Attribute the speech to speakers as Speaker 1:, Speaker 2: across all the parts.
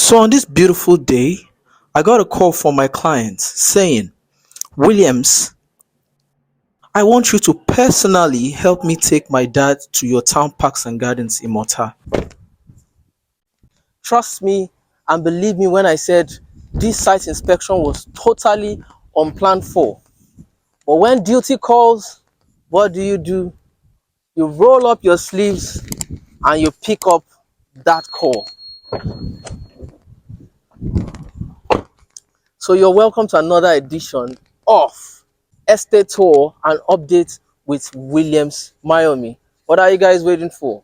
Speaker 1: So on this beautiful day, I got a call from my client saying, Williams, I want you to personally help me take my dad to your town parks and gardens in Mota. Trust me and believe me when I said this site inspection was totally unplanned for. But when duty calls, what do? You roll up your sleeves and you pick up that call. So you're welcome to another edition of Estate Tour and Update with Williams Miami. What are you guys waiting for?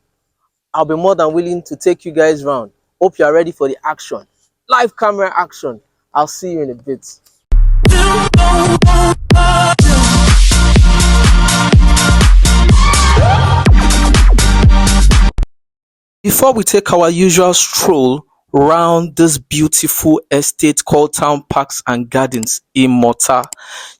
Speaker 1: I'll be more than willing to take you guys around. Hope you're ready for the action. Live camera action. I'll see you in a bit. Before we take our usual stroll round this beautiful estate called Town Parks and Gardens in Mota,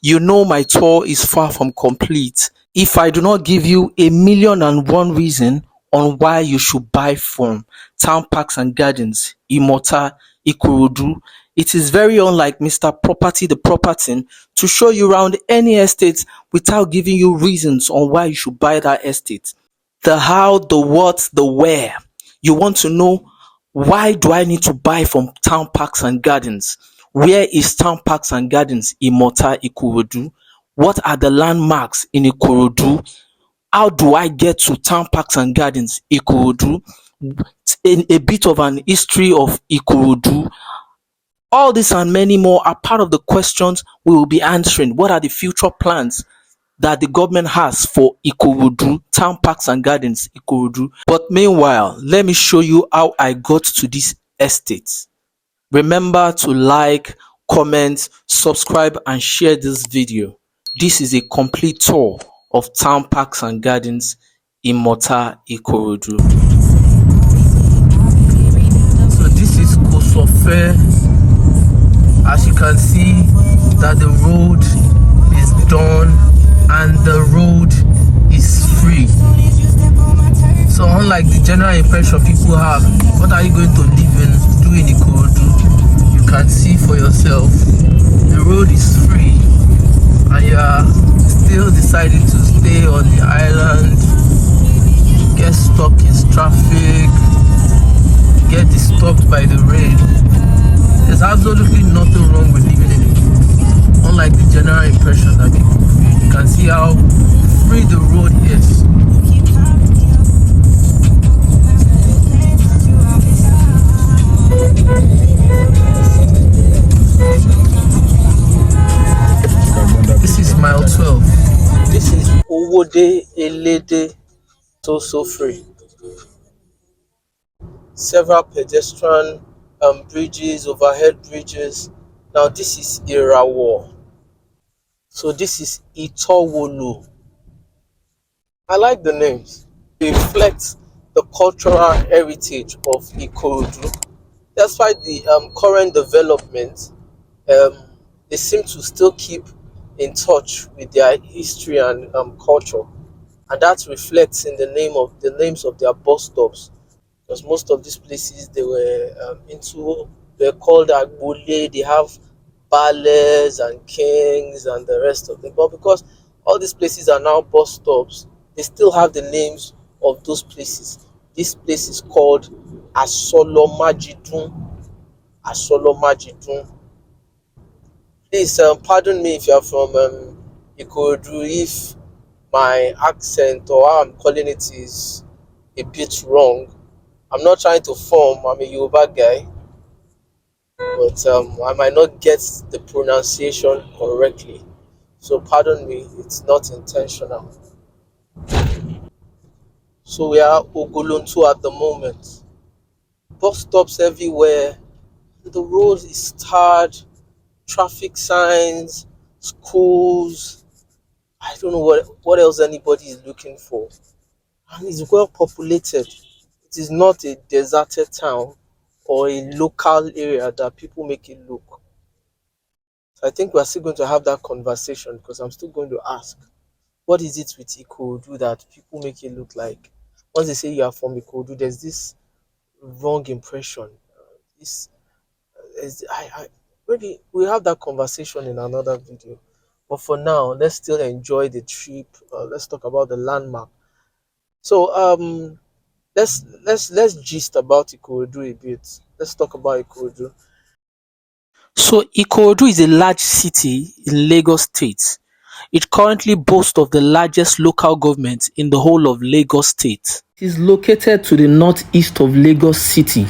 Speaker 1: you know my tour is far from complete if I do not give you a million and one reason on why you should buy from Town Parks and Gardens in Mota, Ikorodu. It is very unlike Mr. Property the Property to show you around any estate without giving you reasons on why you should buy that estate. The how, the what, the where. You want to know, why do I need to buy from Town Parks and Gardens? Where is Town Parks and Gardens in Mota, Ikorodu? What are the landmarks in Ikorodu? How do I get to Town Parks and Gardens, Ikorodu? A bit of an history of Ikorodu. All this and many more are part of the questions we will be answering. What are the future plans that the government has for Ikorodu, Town Parks and Gardens, Ikorodu? But meanwhile, let me show you how I got to this estate. Remember to like, comment, subscribe and share this video. This is a complete tour of Town Parks and Gardens in Mota, Ikorodu. So this is Kosofe. As you can see that the road is done and the road is free. So unlike the general impression people have, what are you going to live in, do in Ikorodu? You can see for yourself. The road is free and you are still deciding to stay on the island, get stuck in traffic, get disturbed by the rain. There's absolutely nothing wrong with living in it. Unlike the general impression that people feel. You can see how free the road is. This is mile 12. This is Owode Elede Toso Free. Several pedestrian bridges, overhead bridges. Now this is Irawo. So this is Itowolu. I like the names. They reflect the cultural heritage of Ikorodu. Despite the current development, they seem to still keep in touch with their history and culture, and that reflects in the names of their bus stops. Because most of these places they're called Agbole, they have ballets and kings and the rest of them. But because all these places are now bus stops, they still have the names of those places. This place is called Asolomajidun. Asolomajidun. Please pardon me if you are from Ikorodu, if my accent or how I'm calling it is a bit wrong. I'm not trying to form, I'm a Yoruba guy, but I might not get the pronunciation correctly. So pardon me, it's not intentional. So we are Ogolontu at the moment. Bus stops everywhere. The road is tarred, traffic signs, schools. I don't know what else anybody is looking for. And it's well populated. It is not a deserted town or a local area that people make it look. So I think we're still going to have that conversation because I'm still going to ask, what is it with Ikorodu that people make it look like? Once they say you are from Ikorodu, there's this wrong impression. This I really we have that conversation in another video. But for now, let's still enjoy the trip. Let's talk about the landmark. So let's gist about Ikorodu a bit. Let's talk about Ikorodu. So Ikorodu is a large city in Lagos State. It currently boasts of the largest local government in the whole of Lagos State. It is located to the northeast of Lagos City,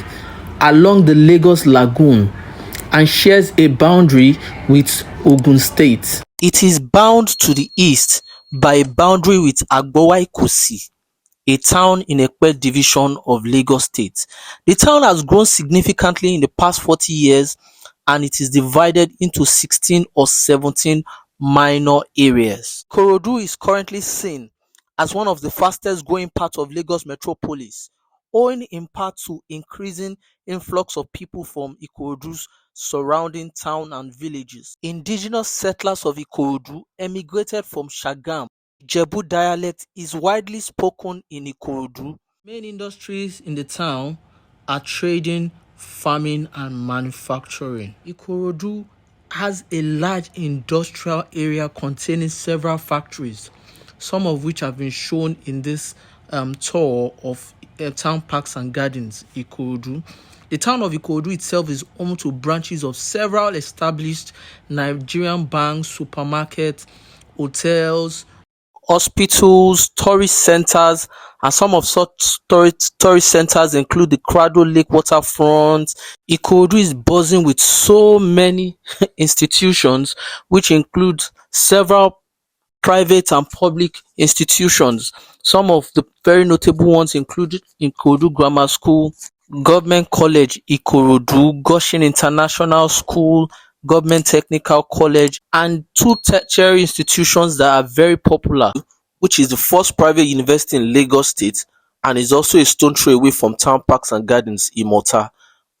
Speaker 1: along the Lagos Lagoon, and shares a boundary with Ogun State. It is bound to the east by a boundary with Agbowa Ikosi, a town in Ekpe division of Lagos State. The town has grown significantly in the past 40 years, and it is divided into 16 or 17 minor areas. Ikorodu is currently seen as one of the fastest growing parts of Lagos metropolis, owing in part to increasing influx of people from Ikorodu's surrounding town and villages. Indigenous settlers of Ikorodu emigrated from Shagam. Ijebu dialect is widely spoken in Ikorodu. Main industries in the town are trading, farming, and manufacturing. Ikorodu has a large industrial area containing several factories, some of which have been shown in this tour of town parks and gardens, Ikorodu. The town of Ikorodu itself is home to branches of several established Nigerian banks, supermarkets, hotels, hospitals, tourist centers, and some of such tourist centers include the Crado Lake waterfront. Ikorodu is buzzing with so many institutions, which include several private and public institutions. Some of the very notable ones include Ikorodu Grammar School, Government College Ikorodu, Goshen International School, Government Technical College, and two tertiary institutions that are very popular, which is the first private university in Lagos State and is also a stone throw away from Town Parks and Gardens, Imota,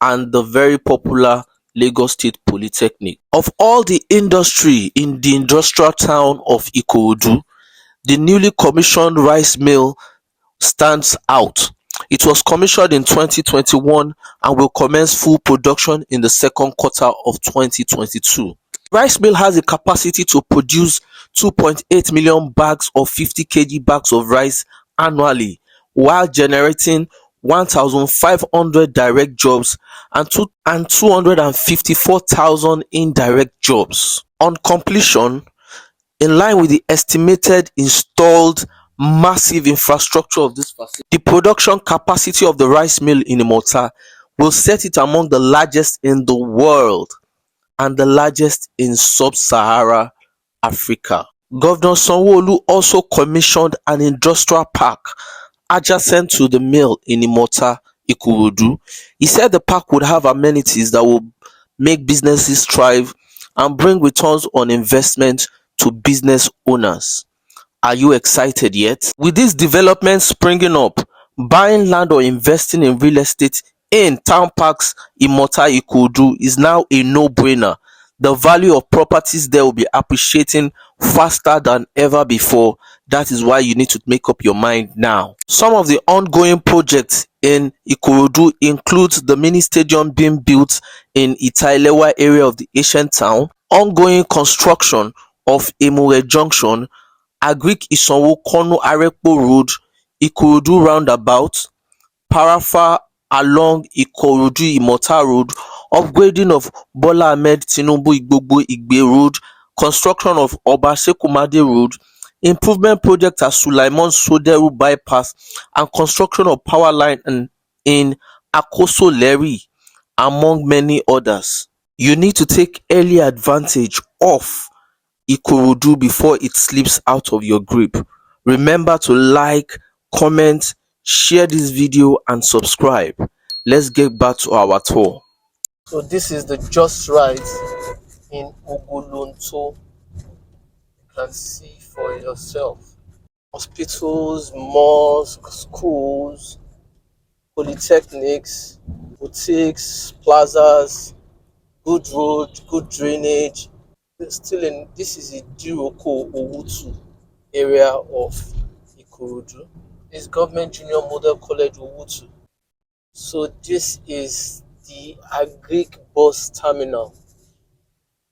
Speaker 1: and the very popular Lagos State Polytechnic. Of all the industry in the industrial town of Ikorodu, the newly commissioned rice mill stands out. It was commissioned in 2021 and will commence full production in the second quarter of 2022. Rice mill has a capacity to produce 2.8 million bags of 50 kg bags of rice annually, while generating 1,500 direct jobs and 254,000 indirect jobs. On completion, in line with the estimated installed massive infrastructure of this facility, the production capacity of the rice mill in Imota will set it among the largest in the world and the largest in sub-Sahara Africa. Governor Sanwo-Olu also commissioned an industrial park adjacent to the mill in Imota, Ikorodu. He said the park would have amenities that will make businesses thrive and bring returns on investment to business owners. Are you excited yet? With these developments springing up, buying land or investing in real estate in town parks Imota Ikorodu is now a no-brainer. The value of properties there will be appreciating faster than ever before. That is why you need to make up your mind now. Some of the ongoing projects in Ikorodu include the mini stadium being built in Itailewa area of the ancient town, ongoing construction of Emure Junction, Agric Isanwo Kano Arepo Road, Ikorodu roundabout, Parafa along Ikorodu Imota Road, upgrading of Bola Ahmed Tinubu Igbogbo Igbe Road, construction of Oba Seku Made Road, improvement project at Sulaiman Soderu bypass, and construction of power line in Akoso Leri, among many others. You need to take early advantage of Ikorodu before it slips out of your grip. Remember to like, comment, share this video and subscribe. Let's get back to our tour. So this is the Just Right in Ogolonto. You can see for yourself. Hospitals, mosques, schools, polytechnics, boutiques, plazas, good road, good drainage. Still in this is Idiroko Owutu area of Ikorodu. This Government Junior Model College Owutu. So this is the Agric bus terminal.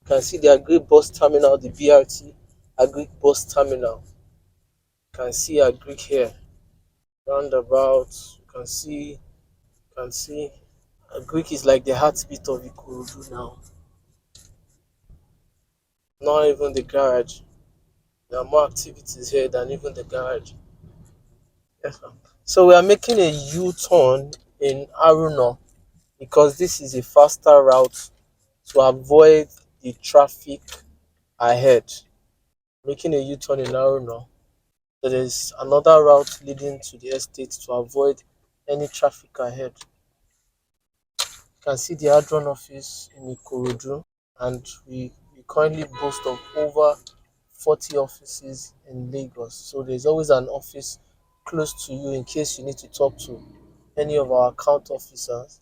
Speaker 1: You can see the Agric bus terminal, the BRT Agric bus terminal. You can see Agric here. Roundabout. You can see Agric is like the heartbeat of Ikorodu now. Not even the garage. There are more activities here than even the garage. Yes, ma'am. So we are making a U-turn in Aruna because this is a faster route to avoid the traffic ahead. Making a U-turn in Aruna. There is another route leading to the estate to avoid any traffic ahead. You can see the Adron office in Ikorodu, and we currently boast of over 40 offices in Lagos. So there's always an office close to you in case you need to talk to any of our account officers.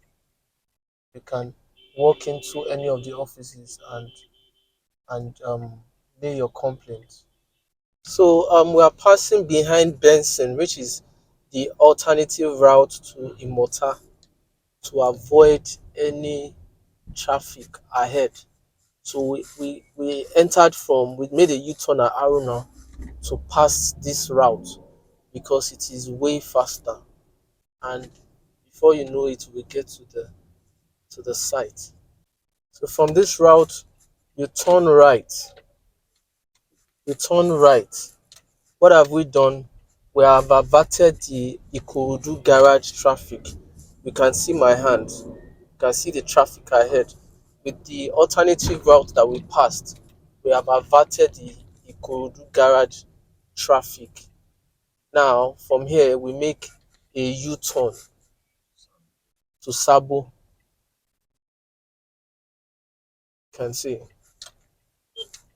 Speaker 1: You can walk into any of the offices and lay your complaint. So we are passing behind Benson, which is the alternative route to Imota, to avoid any traffic ahead. So we made a U-turn at Aruna to pass this route because it is way faster, and before you know it we get to the site. So from this route you turn right. You turn right. What have we done? We have averted the Ikorodu garage traffic. You can see my hand. You can see the traffic ahead. With the alternative route that we passed, we have averted the Ikorodu garage traffic. Now, from here, we make a U-turn to Sabo. You can see.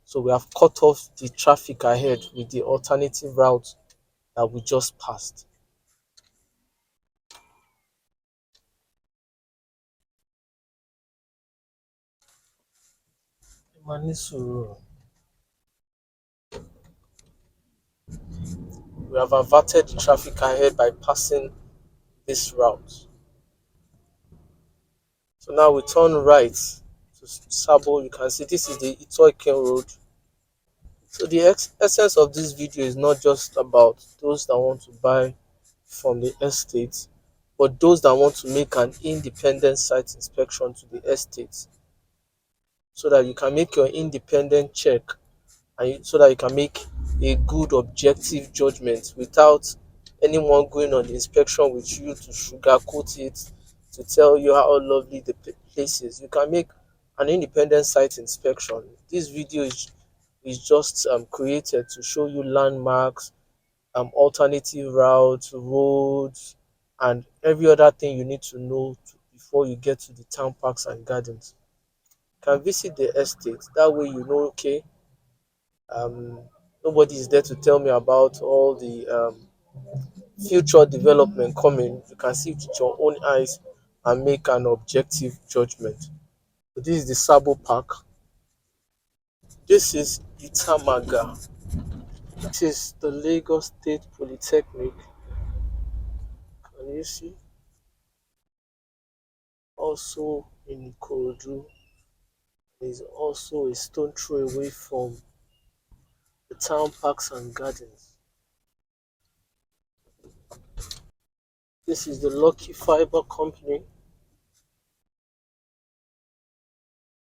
Speaker 1: So we have cut off the traffic ahead with the alternative route that we just passed. Manisuru. We have averted the traffic ahead by passing this route. So now we turn right to Sabo. You can see this is the Itoiken road. So the essence of this video is not just about those that want to buy from the estate, but those that want to make an independent site inspection to the estate, so that you can make your independent check, and so that you can make a good objective judgment without anyone going on the inspection with you to sugarcoat it, to tell you how lovely the place is. You can make an independent site inspection. This video is just created to show you landmarks, alternative routes, roads, and every other thing you need to know before you get to the town parks and gardens. You can visit the estate. That way you know, okay, um, nobody is there to tell me about all the future development coming. You can see it with your own eyes and make an objective judgment. So this is the Sabo Park. This is Itamaga. This is the Lagos State Polytechnic. Can you see? Also in Ikorodu. Is also a stone throw away from the town parks and gardens. This is the Lucky Fiber Company.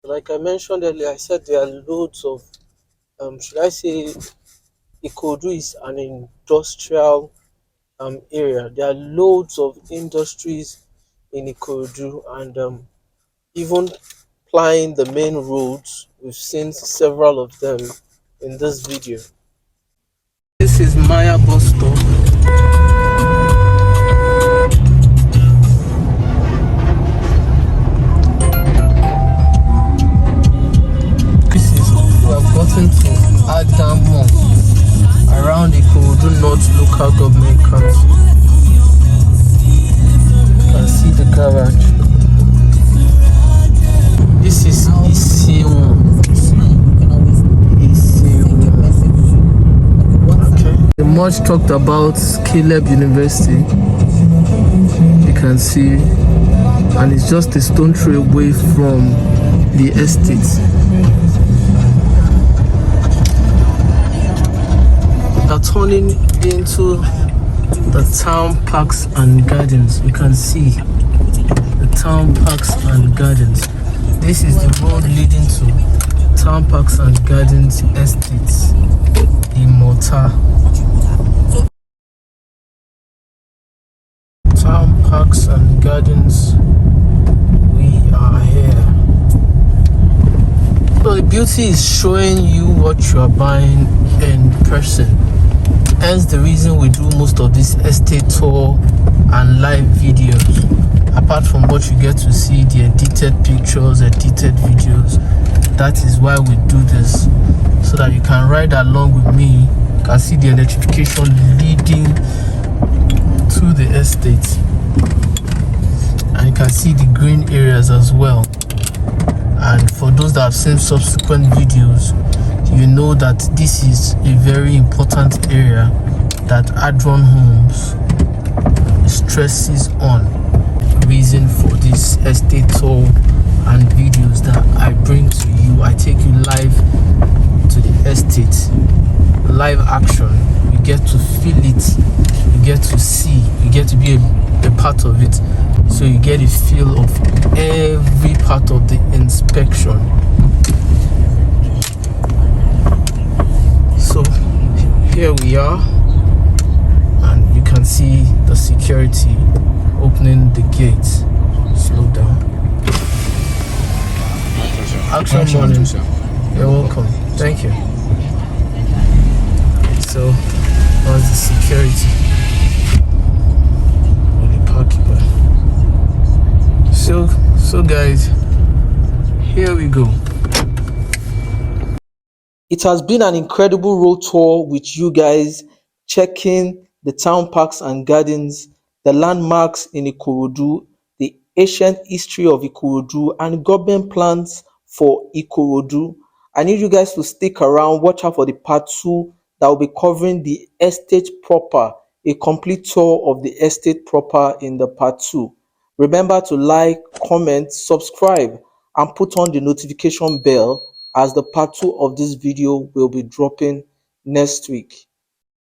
Speaker 1: Like I mentioned earlier, I said there are loads of, should I say, Ikorodu is an industrial area. There are loads of industries in Ikorodu, and even plying the main roads, we've seen several of them in this video. This is Maya bus stop. We have gotten to Adamo around the Ikorodu North Local Government Council. You can see the garage. This is Isiu. Okay. The much talked about Caleb University. You can see and it's just a stone throw away from the estate. We are turning into the town parks and gardens. You can see the town parks and gardens. This is the road leading to town parks and gardens estates in Mota. Town parks and gardens, we are here. So the beauty is showing you what you are buying in person. Hence the reason we do most of this estate tour and live videos. Apart from what you get to see, the edited pictures, edited videos. That is why we do this, so that you can ride along with me. You can see the electrification leading to the estate, and you can see the green areas as well. And for those that have seen subsequent videos, you know that this is a very important area that Adron Homes stresses on. Reason for this estate tour and videos that I bring to you, I take you live to the estate, live action. You get to feel it, you get to see, you get to be a part of it, so you get a feel of every part of the inspection. So here we are, and you can see the security opening the gate. Slow down. Action morning. You're welcome. Thank you. So that's the security. So guys, here we go. It has been an incredible road tour with you guys, checking the town parks and gardens, the landmarks in Ikorodu, the ancient history of Ikorodu, and government plans for Ikorodu. I need you guys to stick around, watch out for the part 2 that will be covering the estate proper, a complete tour of the estate proper in the part 2. Remember to like, comment, subscribe, and put on the notification bell, as the part 2 of this video will be dropping next week.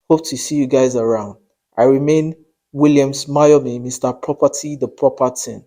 Speaker 1: Hope to see you guys around. I remain Williams Mayomi, Mr. Property, the proper thing.